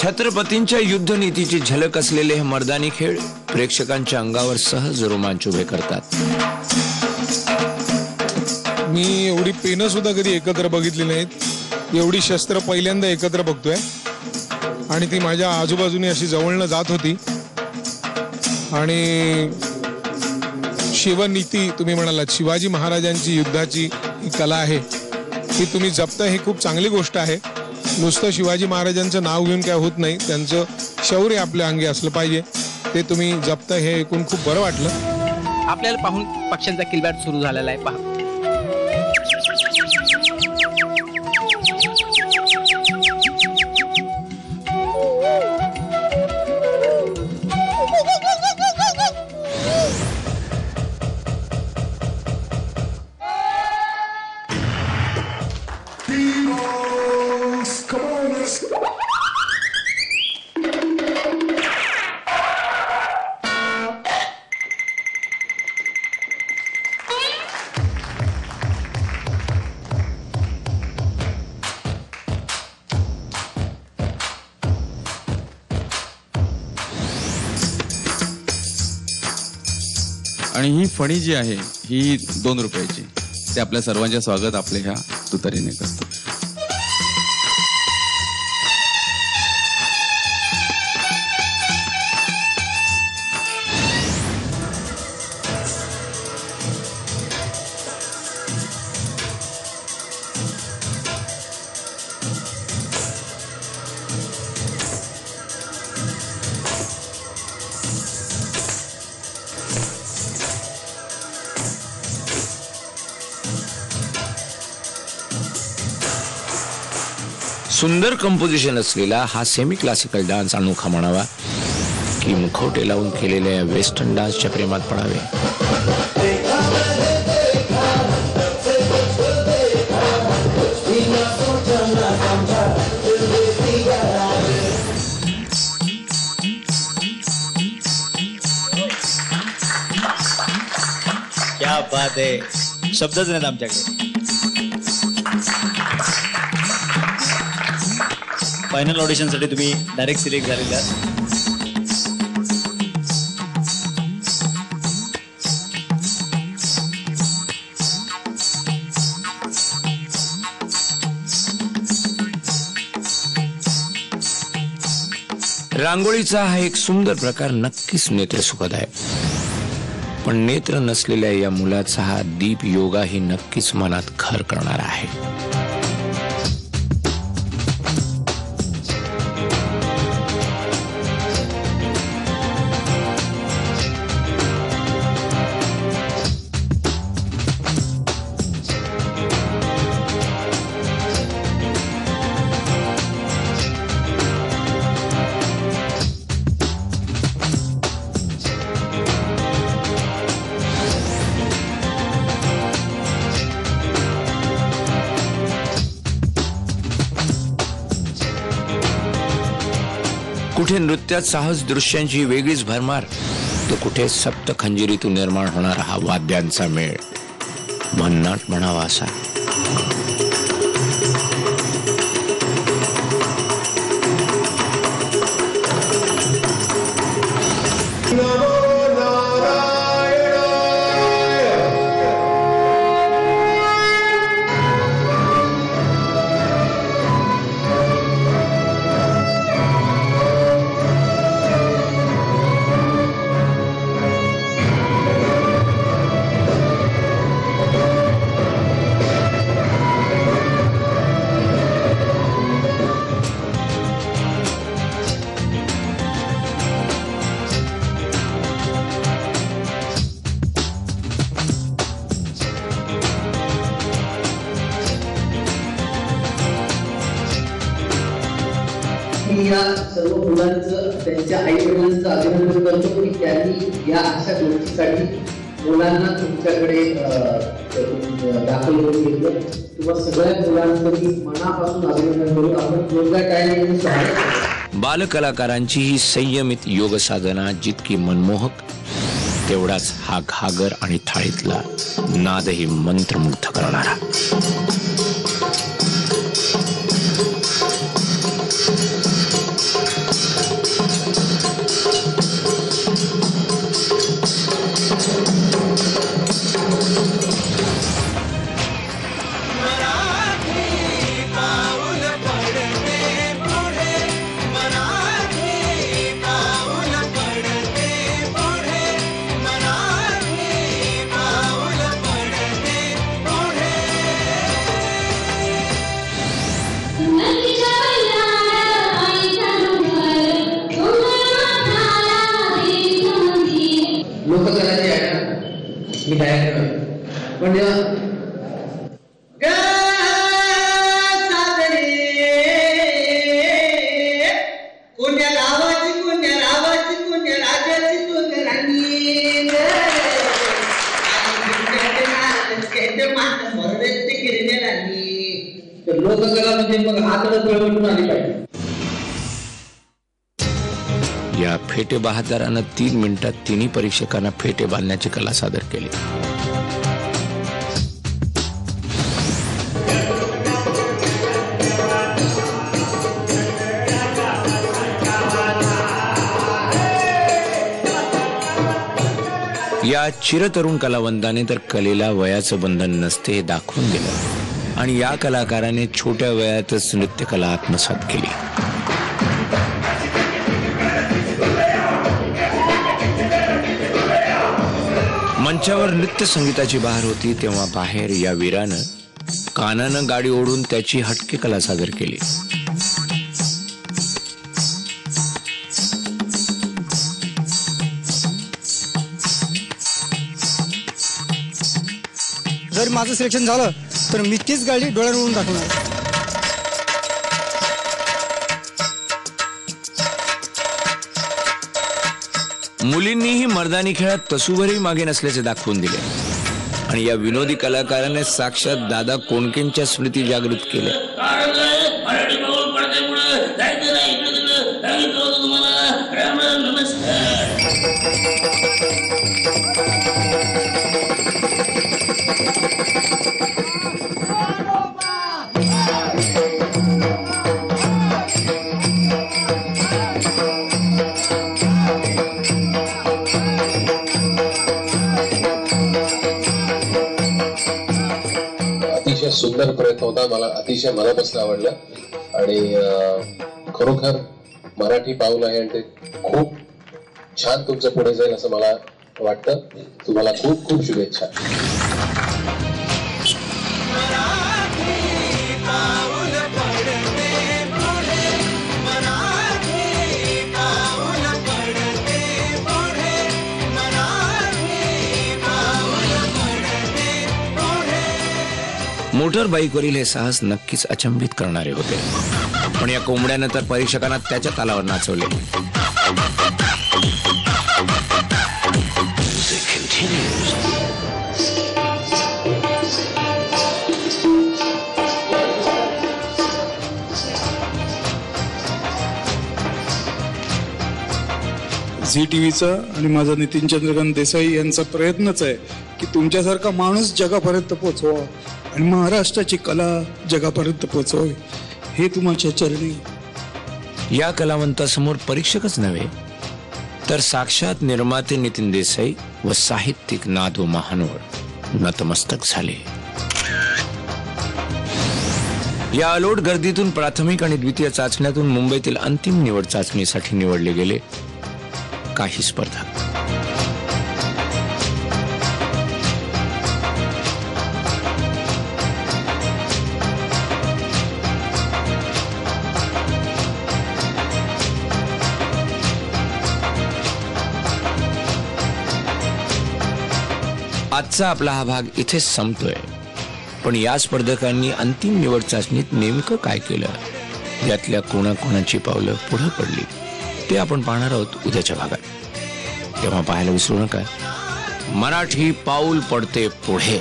छत्रपतींच्या युद्धनीतीची झलक असलेले हे मर्दानी खेळ प्रेक्षकांच्या अंगावर सहज रोमांच उभे करतात. मी एवढी पेनं सुद्धा कधी एकत्र बघितली नाहीत. एवढी शस्त्र पहिल्यांदा एकत्र बघतोय आणि ती माझ्या आजूबाजूने अशी जवळनं जात होती. आणि शिवनीती तुम्ही म्हणालात, शिवाजी महाराजांची युद्धाची ही कला आहे ही तुम्ही जपता, ही खूप चांगली गोष्ट आहे. नुसतं शिवाजी महाराजांचं नाव घेऊन काय होत नाही, त्यांचं शौर्य आपल्या अंगी असलं पाहिजे. ते तुम्ही जपता हे ऐकून खूप बरं वाटलं. आपल्याला पाहून पक्ष्यांचा किलबिलाट सुरू झालेला आहे. पहा, आणि ही फणी जी आहे ही 2 रुपयाची. ते आपल्या सर्वांचे स्वागत आपल्या ह्या तुतारीने करतो. सुंदर कंपोजिशन असलेला हा सेमी क्लासिकल डान्स अनोखा म्हणावा की मुखवटे लावून केलेल्या वेस्टर्न डान्सच्या प्रेमात पडावे. क्या बात आहे, शब्दच नाहीत आमच्याकडे. फायनल ऑडिशनसाठी तुम्ही डायरेक्ट सिलेक्ट झालेले आहात. रांगोळीचा हा एक सुंदर प्रकार नक्कीच नेत्रसुखद आहे, पण नेत्र नसलेल्या या मुलाचा हा दीप योगा ही नक्कीच मनात घर करणारा आहे. कुठे नृत्यात साहस दृश्यांची वेगळीच भरमार, तर कुठे सप्त खंजिरीतून निर्माण होणारा हा वाद्यांचा मेळ भन्नाट म्हणावा असा. या सर्व मुलांचं त्यांच्या आई वडिलांचं अभिनंदन करतो की त्यांनी या अशा गोष्टीसाठी मुलांना तुमच्याकडे दाखल करून घेतलं. तुम्हा सगळ्या मुलांचं मी मनापासून अभिनंदन करू. आपण जोरदार टाळ्यांनी स्वागत करू. बालकलाकारांची ही संयमित योग साधना जितकी मनमोहक, तेवढाच हा घागर आणि थाळीतला नादही मंत्रमुग्ध करणारा. लोककला जी आहे ना मी डायरेक्टर आहे पण कोण्या गावाची कोण्या रावाची कोण्या राजाची कोण्या राणी तर लोककला म्हणजे मग हाताला तळवटून आली पाहिजे. या फेटे बहादरानं 3 मिनिटात तिन्ही परीक्षकांना फेटे बांधण्याची कला सादर केली. या चिरतरुण कलावंताने तर कलेला वयाचं बंधन नसते हे दाखवून दिलं आणि या कलाकाराने छोट्या वयातच नृत्यकला आत्मसात केली. मंचावर नृत्य संगीताची बहार होती तेव्हा बाहेर या वीरानं कानानं गाडी ओढून त्याची हटके कला सादर केली. जर माझं सिलेक्शन झालं तर मी तीच गाडी डोळ्यावरून दाखवणार. मुलींनीही मर्दानी खेळात तसूभरही मागे नसल्याचे दाखवून दिले आणि या विनोदी कलाकाराने साक्षात दादा कोंडकेंच्या स्मृती जागृत केल्या. सुंदर प्रयत्न होता. मला अतिशय मनापासून आवडलं आणि खरोखर मराठी पाऊल आहे आणि ते खूप छान तुमचं पुढे जाईल असं मला वाटतं. तुम्हाला खूप खूप शुभेच्छा. मोटर बाईकवरील हे साहस नक्कीच अचंबित करणारे होते पण या कोंबड्यानं तर परीक्षकांना त्याच्या तालावर नाचवले. झी टीव्हीचा आणि माझा नितीन चंद्रकांत देसाई यांचा प्रयत्नच आहे की तुमच्यासारखा माणूस जगापर्यंत पोहोचवा आणि महाराष्ट्राची कला जगापर्यंत पोहोचवावी हे तुमच्या चरणी. या कलावंतासमोर परीक्षकच नव्हे तर साक्षात निर्माते नितीन देसाई व साहित्यिक नादू महानोर नतमस्तक झाले. या अलोट गर्दीतून प्राथमिक आणि द्वितीय चाचण्यातून मुंबईतील अंतिम निवड चाचणीसाठी निवडले गेले काही स्पर्धक. आजचा आपला हा भाग इथेच संपतोय पण या स्पर्धकांनी अंतिम निवड चाचणीत नेमकं काय केलं यातल्या कोणाकोणाची पावलं पुढे पडली ते आपण पाहणार आहोत उद्याच्या भागात. तेव्हा पाहायला विसरू नका. मराठी पाऊल पडते पुढे.